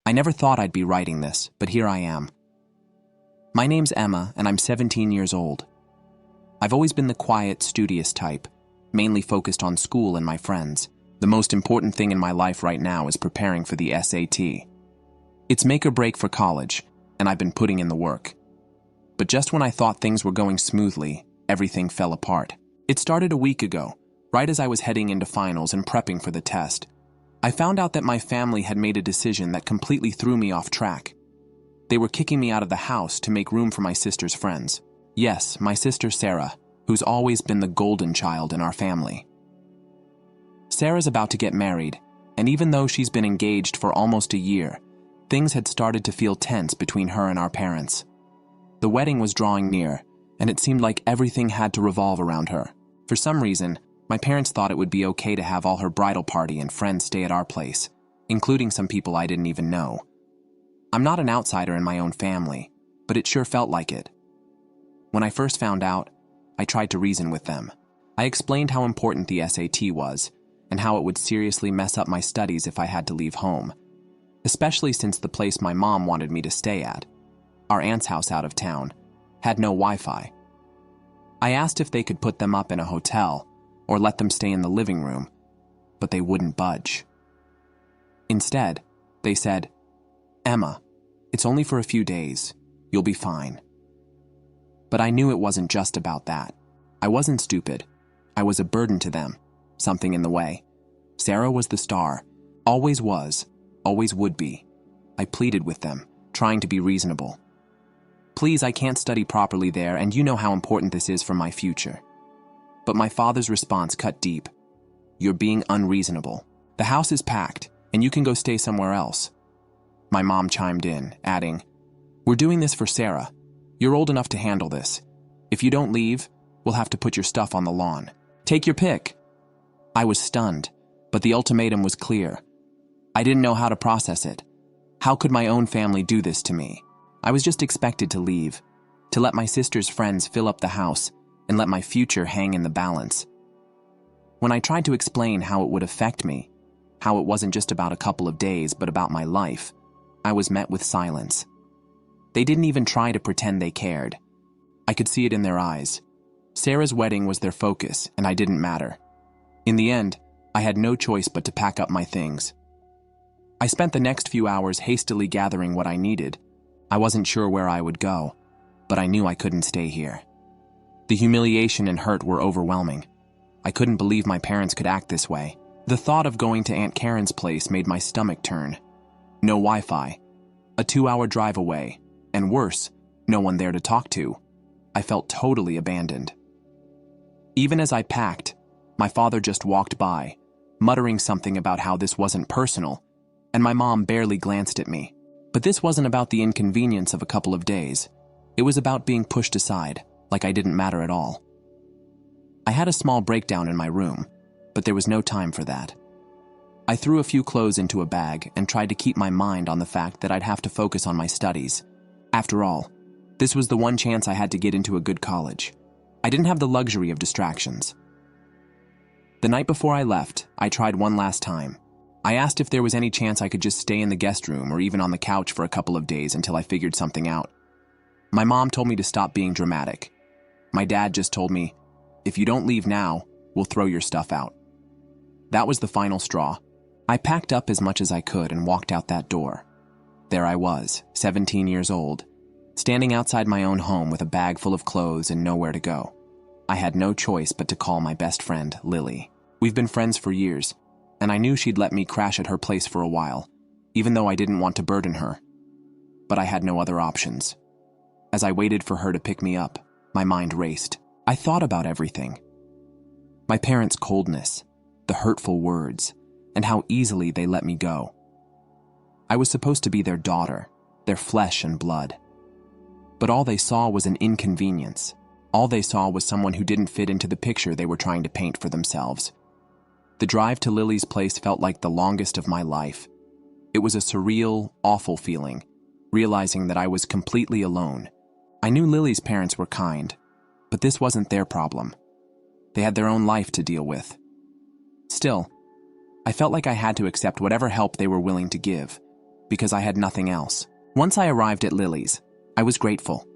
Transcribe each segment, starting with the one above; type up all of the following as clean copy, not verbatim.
I never thought I'd be writing this, but here I am. My name's Emma, and I'm 17 years old. I've always been the quiet, studious type, mainly focused on school and my friends. The most important thing in my life right now is preparing for the SAT. It's make or break for college, and I've been putting in the work. But just when I thought things were going smoothly, everything fell apart. It started a week ago, right as I was heading into finals and prepping for the test. I found out that my family had made a decision that completely threw me off track. They were kicking me out of the house to make room for my sister's friends. Yes, my sister Sarah, who's always been the golden child in our family. Sarah's about to get married, and even though she's been engaged for almost a year, things had started to feel tense between her and our parents. The wedding was drawing near, and it seemed like everything had to revolve around her. For some reason, my parents thought it would be okay to have all her bridal party and friends stay at our place, including some people I didn't even know. I'm not an outsider in my own family, but it sure felt like it. When I first found out, I tried to reason with them. I explained how important the SAT was, and how it would seriously mess up my studies if I had to leave home, especially since the place my mom wanted me to stay at, our aunt's house out of town, had no Wi-Fi. I asked if they could put them up in a hotel or let them stay in the living room, but they wouldn't budge. Instead, they said, "Emma, it's only for a few days. You'll be fine." But I knew it wasn't just about that. I wasn't stupid. I was a burden to them, something in the way. Sarah was the star, always was, always would be. I pleaded with them, trying to be reasonable. "Please, I can't study properly there, and you know how important this is for my future." But my father's response cut deep. "You're being unreasonable. The house is packed, and you can go stay somewhere else." My mom chimed in, adding, "We're doing this for Sarah. You're old enough to handle this. If you don't leave, we'll have to put your stuff on the lawn. Take your pick." I was stunned, but the ultimatum was clear. I didn't know how to process it. How could my own family do this to me? I was just expected to leave, to let my sister's friends fill up the house, and let my future hang in the balance. When I tried to explain how it would affect me, how it wasn't just about a couple of days but about my life, I was met with silence. They didn't even try to pretend they cared. I could see it in their eyes. Sarah's wedding was their focus, and I didn't matter. In the end, I had no choice but to pack up my things. I spent the next few hours hastily gathering what I needed. I wasn't sure where I would go, but I knew I couldn't stay here. The humiliation and hurt were overwhelming. I couldn't believe my parents could act this way. The thought of going to Aunt Karen's place made my stomach turn. No Wi-Fi, a 2-hour drive away, and worse, no one there to talk to. I felt totally abandoned. Even as I packed, my father just walked by, muttering something about how this wasn't personal, and my mom barely glanced at me. But this wasn't about the inconvenience of a couple of days. It was about being pushed aside, like I didn't matter at all. I had a small breakdown in my room, but there was no time for that. I threw a few clothes into a bag and tried to keep my mind on the fact that I'd have to focus on my studies. After all, this was the one chance I had to get into a good college. I didn't have the luxury of distractions. The night before I left, I tried one last time. I asked if there was any chance I could just stay in the guest room or even on the couch for a couple of days until I figured something out. My mom told me to stop being dramatic. My dad just told me, "If you don't leave now, we'll throw your stuff out." That was the final straw. I packed up as much as I could and walked out that door. There I was, 17 years old, standing outside my own home with a bag full of clothes and nowhere to go. I had no choice but to call my best friend, Lily. We've been friends for years, and I knew she'd let me crash at her place for a while, even though I didn't want to burden her. But I had no other options. As I waited for her to pick me up, my mind raced. I thought about everything. My parents' coldness, the hurtful words, and how easily they let me go. I was supposed to be their daughter, their flesh and blood. But all they saw was an inconvenience. All they saw was someone who didn't fit into the picture they were trying to paint for themselves. The drive to Lily's place felt like the longest of my life. It was a surreal, awful feeling, realizing that I was completely alone. I knew Lily's parents were kind, but this wasn't their problem. They had their own life to deal with. Still, I felt like I had to accept whatever help they were willing to give. because I had nothing else. Once I arrived at Lily's, I was grateful.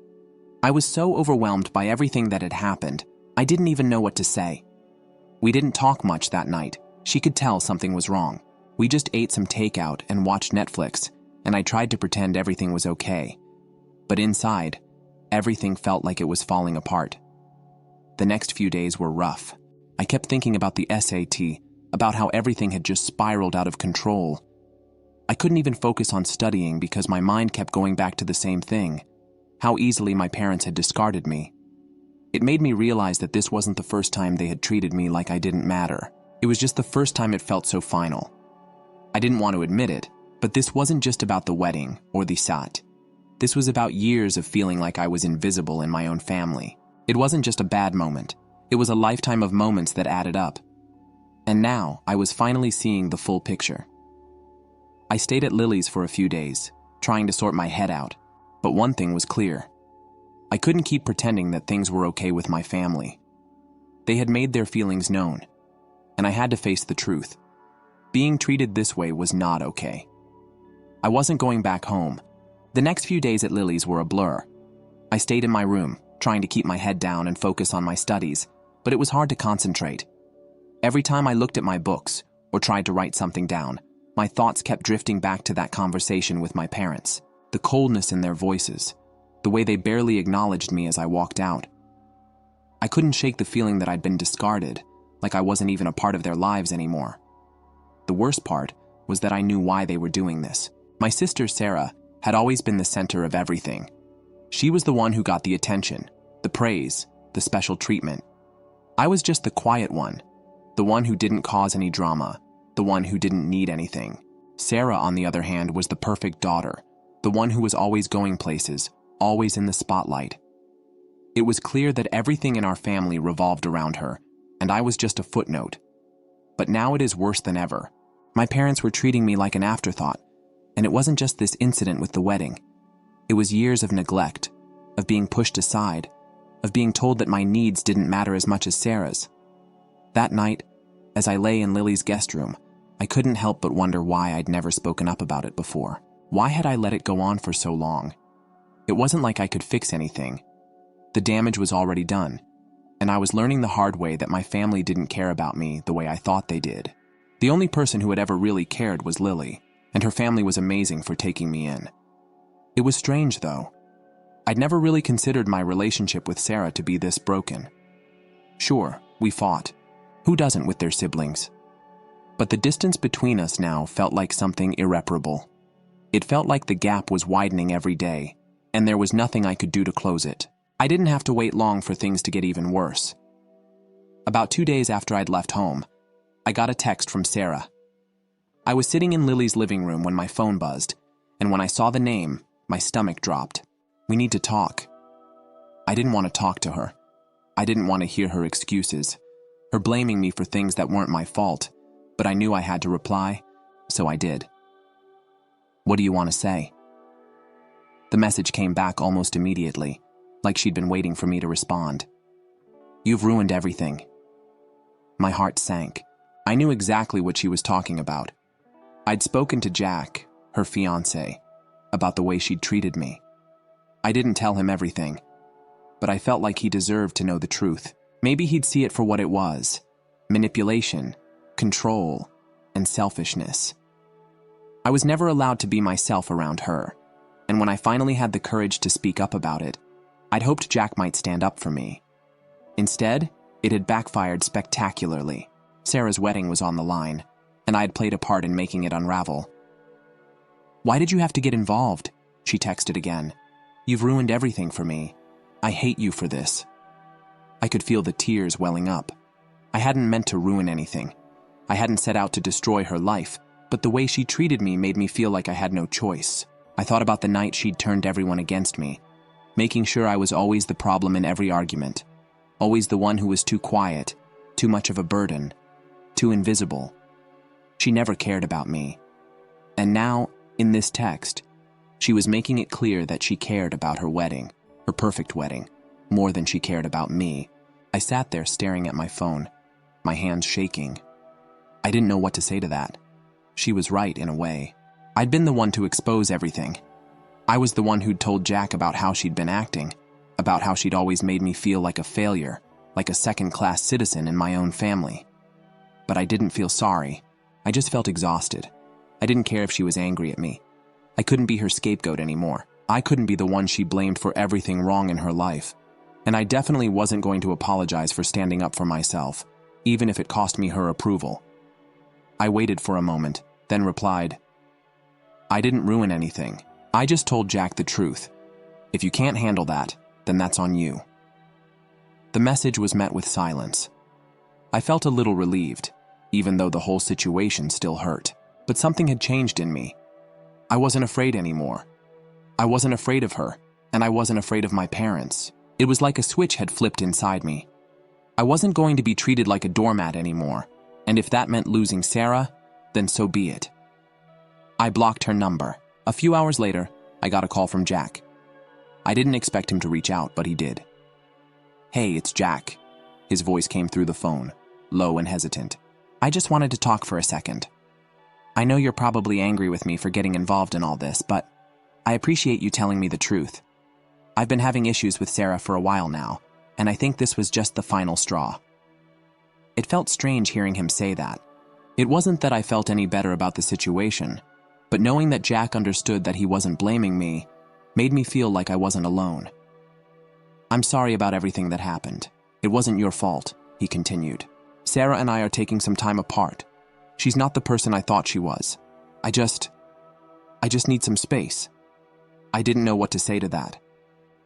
I was so overwhelmed by everything that had happened, I didn't even know what to say. We didn't talk much that night. She could tell something was wrong. We just ate some takeout and watched Netflix, and I tried to pretend everything was okay. But inside, everything felt like it was falling apart. The next few days were rough. I kept thinking about the SAT, about how everything had just spiraled out of control. I couldn't even focus on studying because my mind kept going back to the same thing, how easily my parents had discarded me. It made me realize that this wasn't the first time they had treated me like I didn't matter. It was just the first time it felt so final. I didn't want to admit it, but this wasn't just about the wedding or the sat. This was about years of feeling like I was invisible in my own family. It wasn't just a bad moment. It was a lifetime of moments that added up. And now, I was finally seeing the full picture. I stayed at Lily's for a few days, trying to sort my head out, but one thing was clear. I couldn't keep pretending that things were okay with my family. They had made their feelings known, and I had to face the truth. Being treated this way was not okay. I wasn't going back home. The next few days at Lily's were a blur. I stayed in my room, trying to keep my head down and focus on my studies, but it was hard to concentrate. Every time I looked at my books or tried to write something down, my thoughts kept drifting back to that conversation with my parents, the coldness in their voices, the way they barely acknowledged me as I walked out. I couldn't shake the feeling that I'd been discarded, like I wasn't even a part of their lives anymore. The worst part was that I knew why they were doing this. My sister Sarah had always been the center of everything. She was the one who got the attention, the praise, the special treatment. I was just the quiet one, the one who didn't cause any drama, the one who didn't need anything. Sarah, on the other hand, was the perfect daughter, the one who was always going places, always in the spotlight. It was clear that everything in our family revolved around her, and I was just a footnote. But now it is worse than ever. My parents were treating me like an afterthought, and it wasn't just this incident with the wedding. It was years of neglect, of being pushed aside, of being told that my needs didn't matter as much as Sarah's. That night, as I lay in Lily's guest room, I couldn't help but wonder why I'd never spoken up about it before. Why had I let it go on for so long? It wasn't like I could fix anything. The damage was already done, and I was learning the hard way that my family didn't care about me the way I thought they did. The only person who had ever really cared was Lily, and her family was amazing for taking me in. It was strange, though. I'd never really considered my relationship with Sarah to be this broken. Sure, we fought. Who doesn't with their siblings? But the distance between us now felt like something irreparable. It felt like the gap was widening every day, and there was nothing I could do to close it. I didn't have to wait long for things to get even worse. About 2 days after I'd left home, I got a text from Sarah. I was sitting in Lily's living room when my phone buzzed, and when I saw the name, my stomach dropped. "We need to talk." I didn't want to talk to her. I didn't want to hear her excuses, her blaming me for things that weren't my fault, but I knew I had to reply, so I did. "What do you want to say?" The message came back almost immediately, like she'd been waiting for me to respond. "You've ruined everything." My heart sank. I knew exactly what she was talking about. I'd spoken to Jack, her fiancé, about the way she'd treated me. I didn't tell him everything, but I felt like he deserved to know the truth. Maybe he'd see it for what it was: manipulation, control, and selfishness. I was never allowed to be myself around her, and when I finally had the courage to speak up about it, I'd hoped Jack might stand up for me. Instead, it had backfired spectacularly. Sarah's wedding was on the line, and I had played a part in making it unravel. "Why did you have to get involved?" she texted again. "You've ruined everything for me. I hate you for this." I could feel the tears welling up. I hadn't meant to ruin anything. I hadn't set out to destroy her life, but the way she treated me made me feel like I had no choice. I thought about the night she'd turned everyone against me, making sure I was always the problem in every argument, always the one who was too quiet, too much of a burden, too invisible. She never cared about me. And now, in this text, she was making it clear that she cared about her wedding, her perfect wedding, more than she cared about me. I sat there staring at my phone, my hands shaking. I didn't know what to say to that. She was right in a way. I'd been the one to expose everything. I was the one who'd told Jack about how she'd been acting, about how she'd always made me feel like a failure, like a second-class citizen in my own family. But I didn't feel sorry. I just felt exhausted. I didn't care if she was angry at me. I couldn't be her scapegoat anymore. I couldn't be the one she blamed for everything wrong in her life. And I definitely wasn't going to apologize for standing up for myself, even if it cost me her approval. I waited for a moment, then replied, "I didn't ruin anything. I just told Jack the truth. If you can't handle that, then that's on you." The message was met with silence. I felt a little relieved, even though the whole situation still hurt. But something had changed in me. I wasn't afraid anymore. I wasn't afraid of her, and I wasn't afraid of my parents. It was like a switch had flipped inside me. I wasn't going to be treated like a doormat anymore, and if that meant losing Sarah, then so be it. I blocked her number. A few hours later, I got a call from Jack. I didn't expect him to reach out, but he did. "Hey, it's Jack." His voice came through the phone, low and hesitant. "I just wanted to talk for a second. I know you're probably angry with me for getting involved in all this, but I appreciate you telling me the truth. I've been having issues with Sarah for a while now, and I think this was just the final straw." It felt strange hearing him say that. It wasn't that I felt any better about the situation, but knowing that Jack understood that he wasn't blaming me made me feel like I wasn't alone. "I'm sorry about everything that happened. It wasn't your fault," he continued. "Sarah and I are taking some time apart. She's not the person I thought she was. I just need some space." I didn't know what to say to that.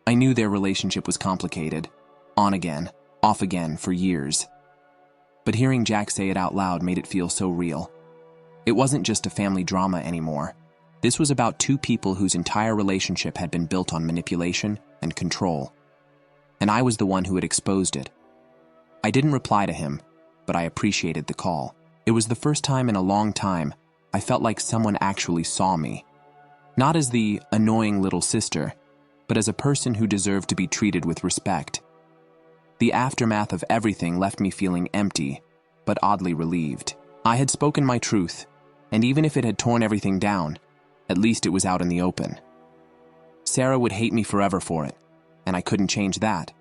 I knew their relationship was complicated, on again, off again for years. But hearing Jack say it out loud made it feel so real. It wasn't just a family drama anymore. This was about two people whose entire relationship had been built on manipulation and control. And I was the one who had exposed it. I didn't reply to him, but I appreciated the call. It was the first time in a long time I felt like someone actually saw me. Not as the annoying little sister, but as a person who deserved to be treated with respect. The aftermath of everything left me feeling empty, but oddly relieved. I had spoken my truth, and even if it had torn everything down, at least it was out in the open. Sarah would hate me forever for it, and I couldn't change that.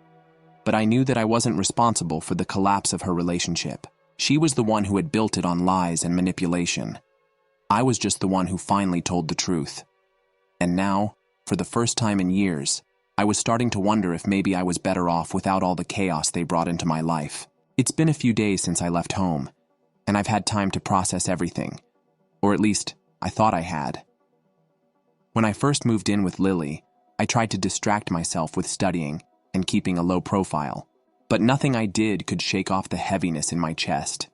But I knew that I wasn't responsible for the collapse of her relationship. She was the one who had built it on lies and manipulation. I was just the one who finally told the truth. And now, for the first time in years, I was starting to wonder if maybe I was better off without all the chaos they brought into my life. It's been a few days since I left home, and I've had time to process everything. Or at least, I thought I had. When I first moved in with Lily, I tried to distract myself with studying and keeping a low profile. But nothing I did could shake off the heaviness in my chest.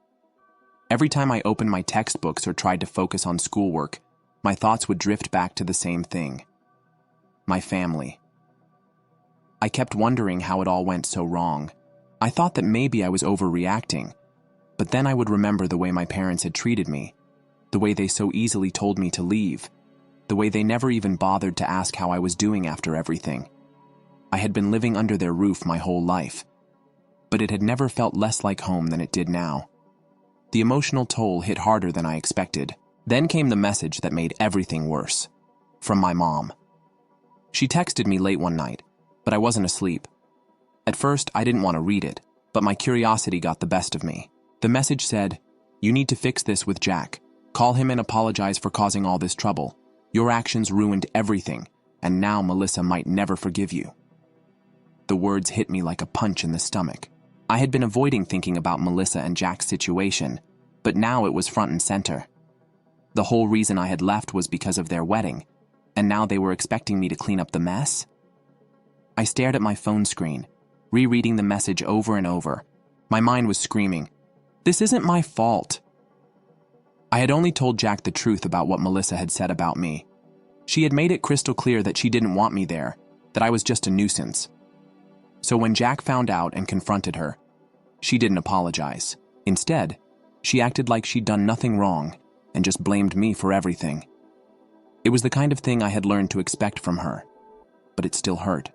Every time I opened my textbooks or tried to focus on schoolwork, my thoughts would drift back to the same thing: my family. I kept wondering how it all went so wrong. I thought that maybe I was overreacting, but then I would remember the way my parents had treated me, the way they so easily told me to leave, the way they never even bothered to ask how I was doing after everything. I had been living under their roof my whole life, but it had never felt less like home than it did now. The emotional toll hit harder than I expected. Then came the message that made everything worse. From my mom. She texted me late one night, but I wasn't asleep. At first, I didn't want to read it, but my curiosity got the best of me. The message said, "You need to fix this with Jack. Call him and apologize for causing all this trouble. Your actions ruined everything, and now Melissa might never forgive you." The words hit me like a punch in the stomach. I had been avoiding thinking about Melissa and Jack's situation, but now it was front and center. The whole reason I had left was because of their wedding, and now they were expecting me to clean up the mess? I stared at my phone screen, rereading the message over and over. My mind was screaming, "This isn't my fault." I had only told Jack the truth about what Melissa had said about me. She had made it crystal clear that she didn't want me there, that I was just a nuisance. So when Jack found out and confronted her, she didn't apologize. Instead, she acted like she'd done nothing wrong and just blamed me for everything. It was the kind of thing I had learned to expect from her, but it still hurt.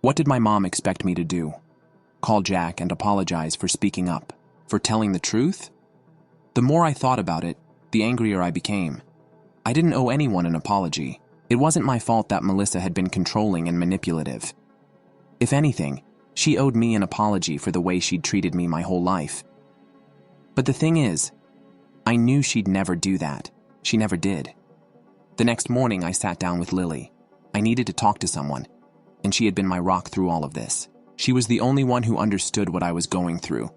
What did my mom expect me to do? Call Jack and apologize for speaking up, for telling the truth? The more I thought about it, the angrier I became. I didn't owe anyone an apology. It wasn't my fault that Melissa had been controlling and manipulative. If anything, she owed me an apology for the way she'd treated me my whole life. But the thing is, I knew she'd never do that. She never did. The next morning, I sat down with Lily. I needed to talk to someone, and she had been my rock through all of this. She was the only one who understood what I was going through.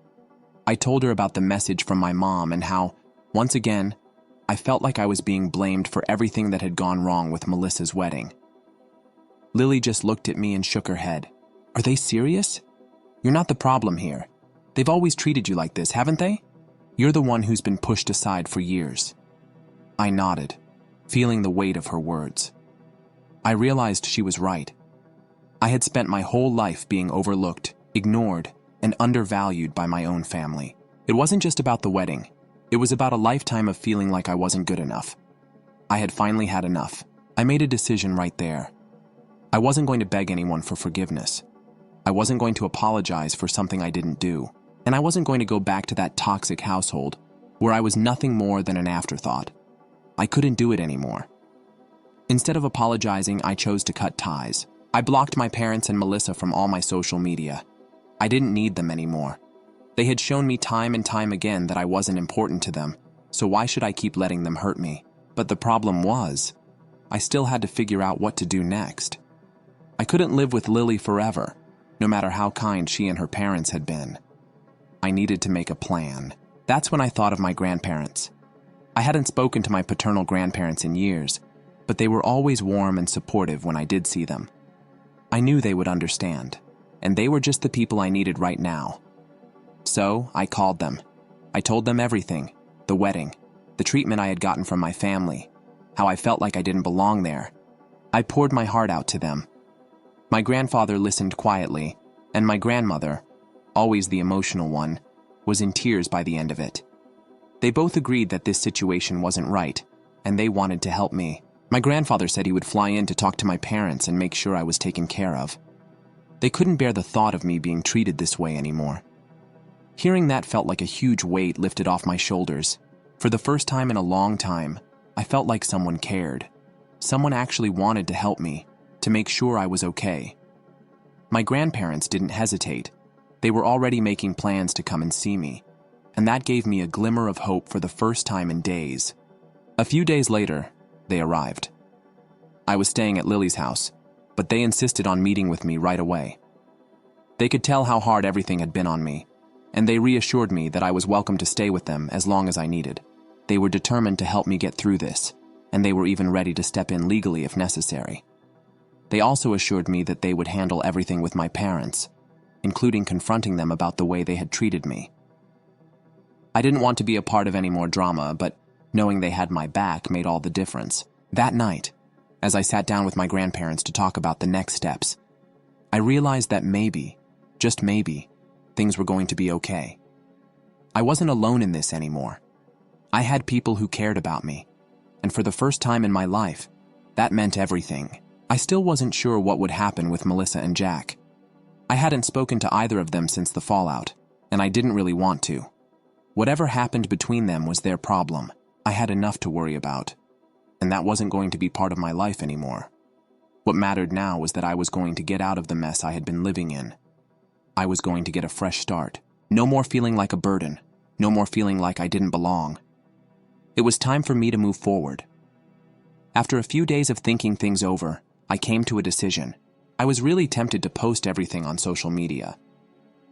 I told her about the message from my mom and how, once again, I felt like I was being blamed for everything that had gone wrong with Melissa's wedding. Lily just looked at me and shook her head. Are they serious? You're not the problem here. They've always treated you like this, haven't they? You're the one who's been pushed aside for years. I nodded, feeling the weight of her words. I realized she was right. I had spent my whole life being overlooked, ignored, and undervalued by my own family. It wasn't just about the wedding. It was about a lifetime of feeling like I wasn't good enough. I had finally had enough. I made a decision right there. I wasn't going to beg anyone for forgiveness. I wasn't going to apologize for something I didn't do. And I wasn't going to go back to that toxic household where I was nothing more than an afterthought. I couldn't do it anymore. Instead of apologizing, I chose to cut ties. I blocked my parents and Melissa from all my social media. I didn't need them anymore. They had shown me time and time again that I wasn't important to them, so why should I keep letting them hurt me? But the problem was, I still had to figure out what to do next. I couldn't live with Lily forever, no matter how kind she and her parents had been. I needed to make a plan. That's when I thought of my grandparents. I hadn't spoken to my paternal grandparents in years, but they were always warm and supportive when I did see them. I knew they would understand, and they were just the people I needed right now. So I called them. I told them everything, the wedding, the treatment I had gotten from my family, how I felt like I didn't belong there. I poured my heart out to them. My grandfather listened quietly, and my grandmother, always the emotional one, was in tears by the end of it. They both agreed that this situation wasn't right, and they wanted to help me. My grandfather said he would fly in to talk to my parents and make sure I was taken care of. They couldn't bear the thought of me being treated this way anymore. Hearing that felt like a huge weight lifted off my shoulders. For the first time in a long time, I felt like someone cared. Someone actually wanted to help me, to make sure I was okay. My grandparents didn't hesitate. They were already making plans to come and see me, and that gave me a glimmer of hope for the first time in days. A few days later, they arrived. I was staying at Lily's house, but they insisted on meeting with me right away. They could tell how hard everything had been on me, and they reassured me that I was welcome to stay with them as long as I needed. They were determined to help me get through this, and they were even ready to step in legally if necessary. They also assured me that they would handle everything with my parents, including confronting them about the way they had treated me. I didn't want to be a part of any more drama, but knowing they had my back made all the difference. That night, as I sat down with my grandparents to talk about the next steps, I realized that maybe, just maybe, things were going to be okay. I wasn't alone in this anymore. I had people who cared about me, and for the first time in my life, that meant everything. I still wasn't sure what would happen with Melissa and Jack. I hadn't spoken to either of them since the fallout, and I didn't really want to. Whatever happened between them was their problem. I had enough to worry about, and that wasn't going to be part of my life anymore. What mattered now was that I was going to get out of the mess I had been living in. I was going to get a fresh start. No more feeling like a burden. No more feeling like I didn't belong. It was time for me to move forward. After a few days of thinking things over, I came to a decision. I was really tempted to post everything on social media.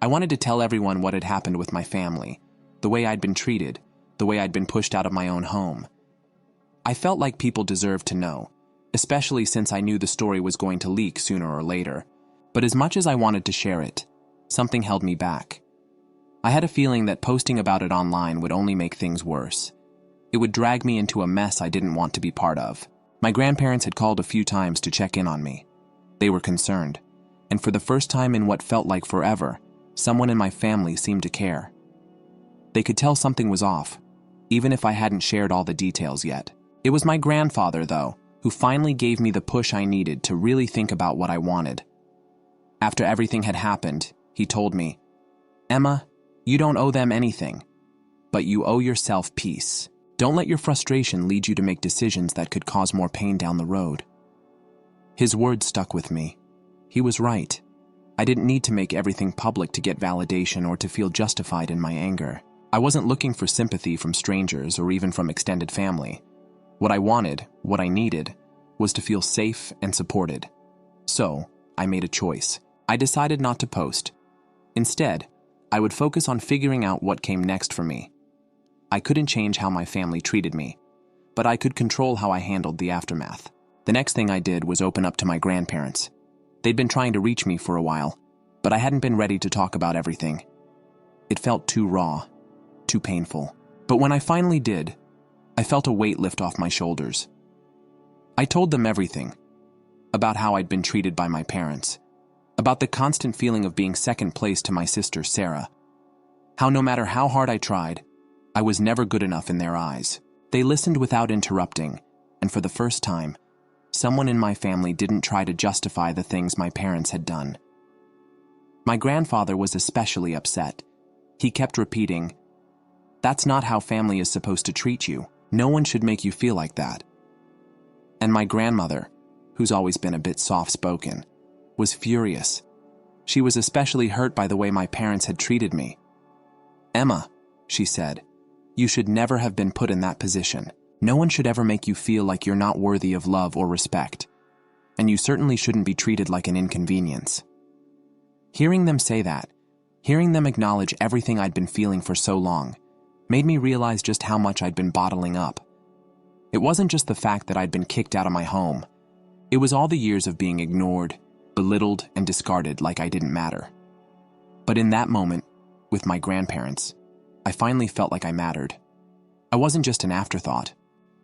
I wanted to tell everyone what had happened with my family, the way I'd been treated, the way I'd been pushed out of my own home. I felt like people deserved to know, especially since I knew the story was going to leak sooner or later. But as much as I wanted to share it, something held me back. I had a feeling that posting about it online would only make things worse. It would drag me into a mess I didn't want to be part of. My grandparents had called a few times to check in on me. They were concerned, and for the first time in what felt like forever, someone in my family seemed to care. They could tell something was off, even if I hadn't shared all the details yet. It was my grandfather, though, who finally gave me the push I needed to really think about what I wanted. After everything had happened, he told me, "Emma, you don't owe them anything, but you owe yourself peace." Don't let your frustration lead you to make decisions that could cause more pain down the road. His words stuck with me. He was right. I didn't need to make everything public to get validation or to feel justified in my anger. I wasn't looking for sympathy from strangers or even from extended family. What I wanted, what I needed, was to feel safe and supported. So, I made a choice. I decided not to post. Instead, I would focus on figuring out what came next for me. I couldn't change how my family treated me, but I could control how I handled the aftermath. The next thing I did was open up to my grandparents. They'd been trying to reach me for a while, but I hadn't been ready to talk about everything. It felt too raw, too painful. But when I finally did, I felt a weight lift off my shoulders. I told them everything, about how I'd been treated by my parents, about the constant feeling of being second place to my sister Sarah, how no matter how hard I tried, I was never good enough in their eyes. They listened without interrupting, and for the first time, someone in my family didn't try to justify the things my parents had done. My grandfather was especially upset. He kept repeating, "That's not how family is supposed to treat you. No one should make you feel like that." And my grandmother, who's always been a bit soft-spoken, was furious. She was especially hurt by the way my parents had treated me. "Emma," she said, "you should never have been put in that position. No one should ever make you feel like you're not worthy of love or respect. And you certainly shouldn't be treated like an inconvenience." Hearing them say that, hearing them acknowledge everything I'd been feeling for so long, made me realize just how much I'd been bottling up. It wasn't just the fact that I'd been kicked out of my home. It was all the years of being ignored, belittled, and discarded like I didn't matter. But in that moment, with my grandparents, I finally felt like I mattered. I wasn't just an afterthought.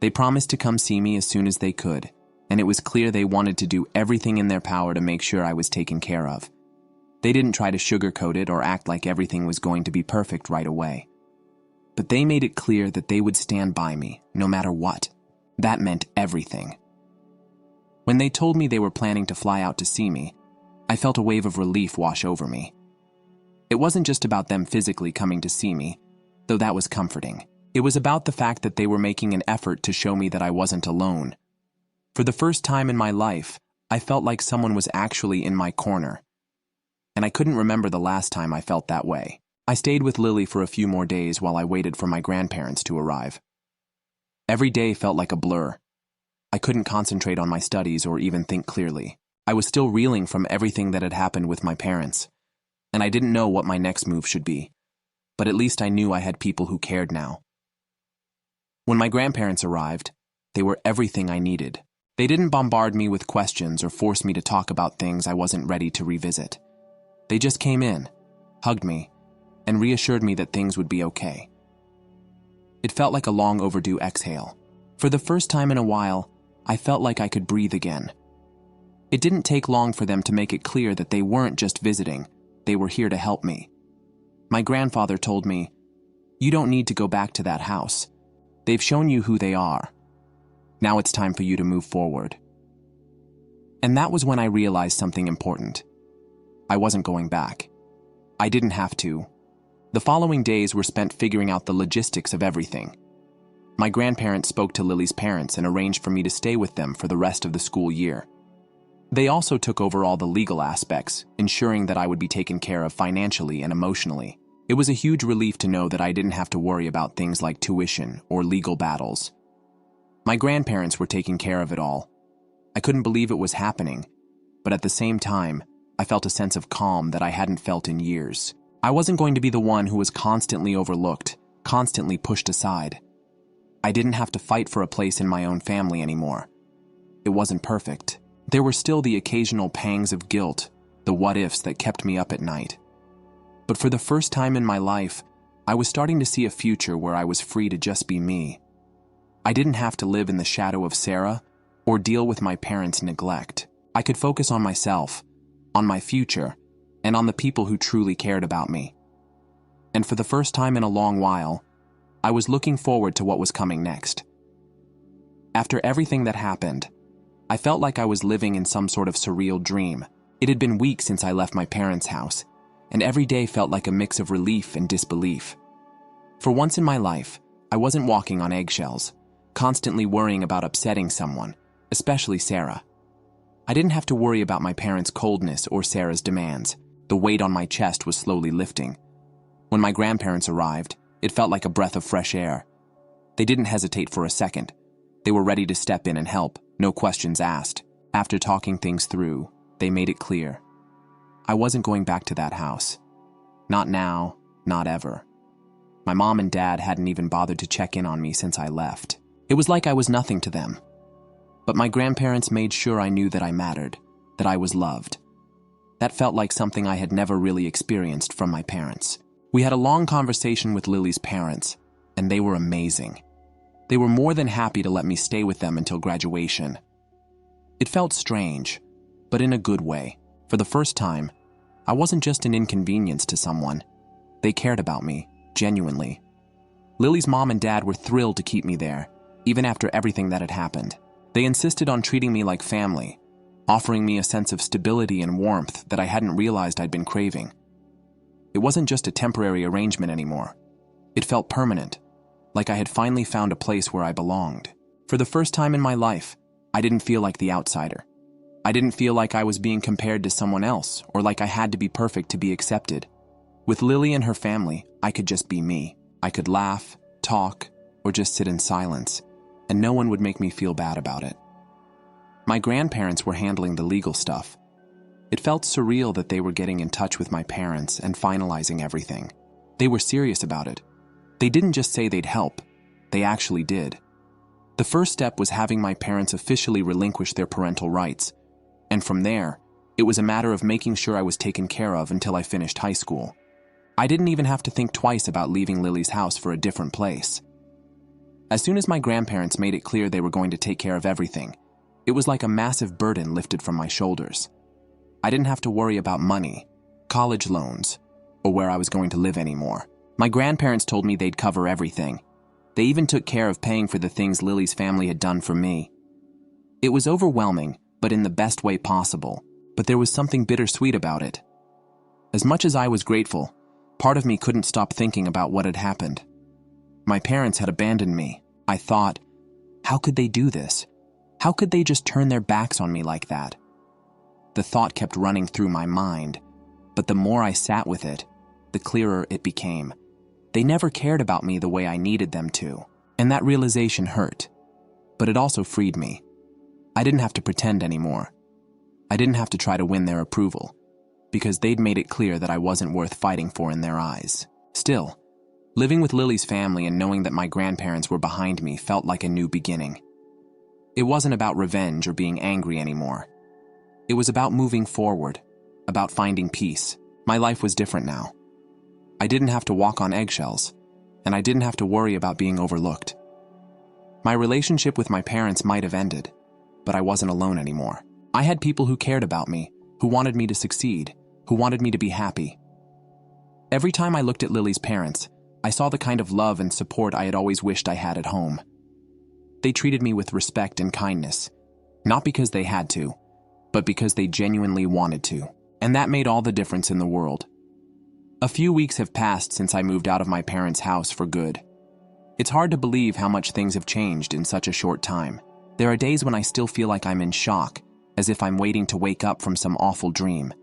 They promised to come see me as soon as they could, and it was clear they wanted to do everything in their power to make sure I was taken care of. They didn't try to sugarcoat it or act like everything was going to be perfect right away. But they made it clear that they would stand by me, no matter what. That meant everything. When they told me they were planning to fly out to see me, I felt a wave of relief wash over me. It wasn't just about them physically coming to see me, though that was comforting. It was about the fact that they were making an effort to show me that I wasn't alone. For the first time in my life, I felt like someone was actually in my corner. And I couldn't remember the last time I felt that way. I stayed with Lily for a few more days while I waited for my grandparents to arrive. Every day felt like a blur. I couldn't concentrate on my studies or even think clearly. I was still reeling from everything that had happened with my parents, and I didn't know what my next move should be. But at least I knew I had people who cared now. When my grandparents arrived, they were everything I needed. They didn't bombard me with questions or force me to talk about things I wasn't ready to revisit. They just came in, hugged me, and reassured me that things would be okay. It felt like a long overdue exhale. For the first time in a while, I felt like I could breathe again. It didn't take long for them to make it clear that they weren't just visiting, they were here to help me. My grandfather told me, "You don't need to go back to that house. They've shown you who they are. Now it's time for you to move forward." And that was when I realized something important. I wasn't going back. I didn't have to. The following days were spent figuring out the logistics of everything. My grandparents spoke to Lily's parents and arranged for me to stay with them for the rest of the school year. They also took over all the legal aspects, ensuring that I would be taken care of financially and emotionally. It was a huge relief to know that I didn't have to worry about things like tuition or legal battles. My grandparents were taking care of it all. I couldn't believe it was happening, but at the same time, I felt a sense of calm that I hadn't felt in years. I wasn't going to be the one who was constantly overlooked, constantly pushed aside. I didn't have to fight for a place in my own family anymore. It wasn't perfect. There were still the occasional pangs of guilt, the what-ifs that kept me up at night. But for the first time in my life, I was starting to see a future where I was free to just be me. I didn't have to live in the shadow of Sarah or deal with my parents' neglect. I could focus on myself, on my future, and on the people who truly cared about me. And for the first time in a long while, I was looking forward to what was coming next. After everything that happened, I felt like I was living in some sort of surreal dream. It had been weeks since I left my parents' house, and every day felt like a mix of relief and disbelief. For once in my life, I wasn't walking on eggshells, constantly worrying about upsetting someone, especially Sarah. I didn't have to worry about my parents' coldness or Sarah's demands. The weight on my chest was slowly lifting. When my grandparents arrived, it felt like a breath of fresh air. They didn't hesitate for a second. They were ready to step in and help, no questions asked. After talking things through, they made it clear. I wasn't going back to that house. Not now, not ever. My mom and dad hadn't even bothered to check in on me since I left. It was like I was nothing to them. But my grandparents made sure I knew that I mattered, that I was loved. That felt like something I had never really experienced from my parents. We had a long conversation with Lily's parents, and they were amazing. They were more than happy to let me stay with them until graduation. It felt strange, but in a good way. For the first time, I wasn't just an inconvenience to someone. They cared about me, genuinely. Lily's mom and dad were thrilled to keep me there, even after everything that had happened. They insisted on treating me like family, offering me a sense of stability and warmth that I hadn't realized I'd been craving. It wasn't just a temporary arrangement anymore. It felt permanent, like I had finally found a place where I belonged. For the first time in my life, I didn't feel like the outsider. I didn't feel like I was being compared to someone else or like I had to be perfect to be accepted. With Lily and her family, I could just be me. I could laugh, talk, or just sit in silence, and no one would make me feel bad about it. My grandparents were handling the legal stuff. It felt surreal that they were getting in touch with my parents and finalizing everything. They were serious about it. They didn't just say they'd help, they actually did. The first step was having my parents officially relinquish their parental rights, and from there, it was a matter of making sure I was taken care of until I finished high school. I didn't even have to think twice about leaving Lily's house for a different place. As soon as my grandparents made it clear they were going to take care of everything, it was like a massive burden lifted from my shoulders. I didn't have to worry about money, college loans, or where I was going to live anymore. My grandparents told me they'd cover everything. They even took care of paying for the things Lily's family had done for me. It was overwhelming, but in the best way possible. But there was something bittersweet about it. As much as I was grateful, part of me couldn't stop thinking about what had happened. My parents had abandoned me. I thought, how could they do this? How could they just turn their backs on me like that? The thought kept running through my mind, but the more I sat with it, the clearer it became. They never cared about me the way I needed them to, and that realization hurt. But it also freed me. I didn't have to pretend anymore. I didn't have to try to win their approval, because they'd made it clear that I wasn't worth fighting for in their eyes. Still, living with Lily's family and knowing that my grandparents were behind me felt like a new beginning. It wasn't about revenge or being angry anymore. It was about moving forward, about finding peace. My life was different now. I didn't have to walk on eggshells, and I didn't have to worry about being overlooked. My relationship with my parents might have ended, but I wasn't alone anymore. I had people who cared about me, who wanted me to succeed, who wanted me to be happy. Every time I looked at Lily's parents, I saw the kind of love and support I had always wished I had at home. They treated me with respect and kindness, not because they had to, but because they genuinely wanted to, and that made all the difference in the world. A few weeks have passed since I moved out of my parents' house for good. It's hard to believe how much things have changed in such a short time. There are days when I still feel like I'm in shock, as if I'm waiting to wake up from some awful dream.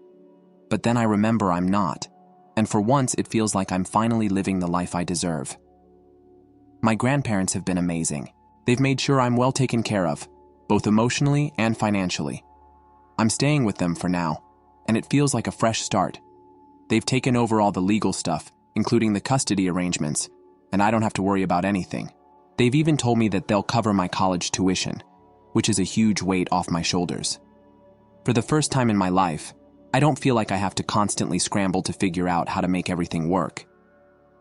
But then I remember I'm not, and for once it feels like I'm finally living the life I deserve. My grandparents have been amazing. They've made sure I'm well taken care of, both emotionally and financially. I'm staying with them for now, and it feels like a fresh start. They've taken over all the legal stuff, including the custody arrangements, and I don't have to worry about anything. They've even told me that they'll cover my college tuition, which is a huge weight off my shoulders. For the first time in my life, I don't feel like I have to constantly scramble to figure out how to make everything work.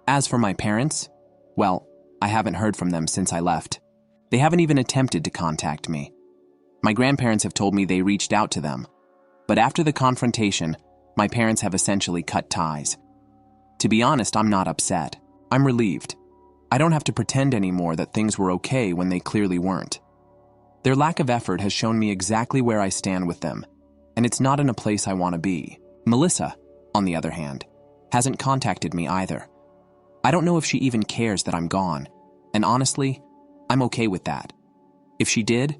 As for my parents, well, I haven't heard from them since I left. They haven't even attempted to contact me. My grandparents have told me they reached out to them, but after the confrontation, my parents have essentially cut ties. To be honest, I'm not upset. I'm relieved. I don't have to pretend anymore that things were okay when they clearly weren't. Their lack of effort has shown me exactly where I stand with them, and it's not in a place I want to be. Melissa, on the other hand, hasn't contacted me either. I don't know if she even cares that I'm gone, And honestly, I'm okay with that. If she did,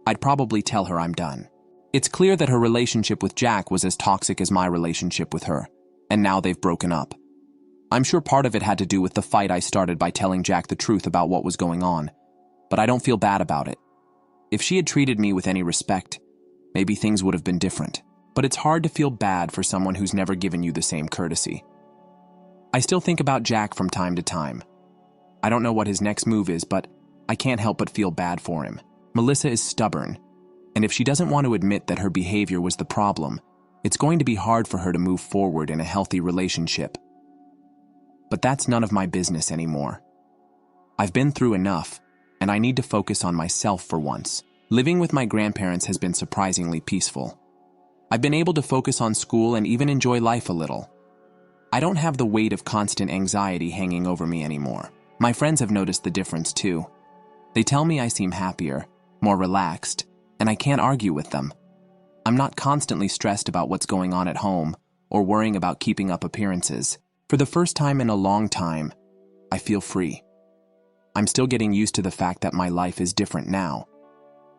I'd probably tell her I'm done. It's clear that her relationship with Jack was as toxic as my relationship with her, and now they've broken up. I'm sure part of it had to do with the fight I started by telling Jack the truth about what was going on, but I don't feel bad about it. If she had treated me with any respect, maybe things would have been different. But it's hard to feel bad for someone who's never given you the same courtesy. I still think about Jack from time to time. I don't know what his next move is, but I can't help but feel bad for him. Melissa is stubborn, and if she doesn't want to admit that her behavior was the problem, it's going to be hard for her to move forward in a healthy relationship. But that's none of my business anymore. I've been through enough, and I need to focus on myself for once. Living with my grandparents has been surprisingly peaceful. I've been able to focus on school and even enjoy life a little. I don't have the weight of constant anxiety hanging over me anymore. My friends have noticed the difference too. They tell me I seem happier, more relaxed, and I can't argue with them. I'm not constantly stressed about what's going on at home or worrying about keeping up appearances. For the first time in a long time, I feel free. I'm still getting used to the fact that my life is different now,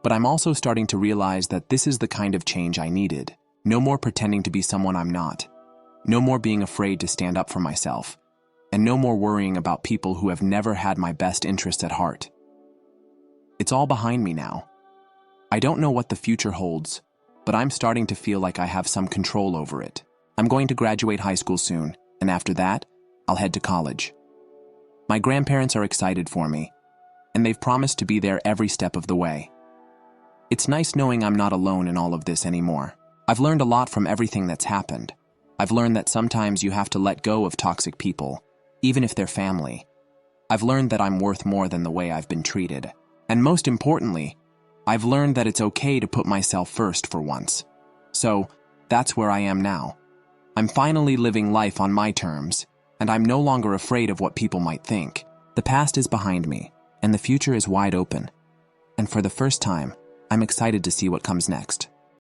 but I'm also starting to realize that this is the kind of change I needed. No more pretending to be someone I'm not. No more being afraid to stand up for myself. And no more worrying about people who have never had my best interest at heart. It's all behind me now. I don't know what the future holds, but I'm starting to feel like I have some control over it. I'm going to graduate high school soon, and after that, I'll head to college. My grandparents are excited for me, and they've promised to be there every step of the way. It's nice knowing I'm not alone in all of this anymore. I've learned a lot from everything that's happened. I've learned that sometimes you have to let go of toxic people, even if they're family. I've learned that I'm worth more than the way I've been treated. And most importantly, I've learned that it's okay to put myself first for once. So, that's where I am now. I'm finally living life on my terms, and I'm no longer afraid of what people might think. The past is behind me, and the future is wide open. And for the first time, I'm excited to see what comes next.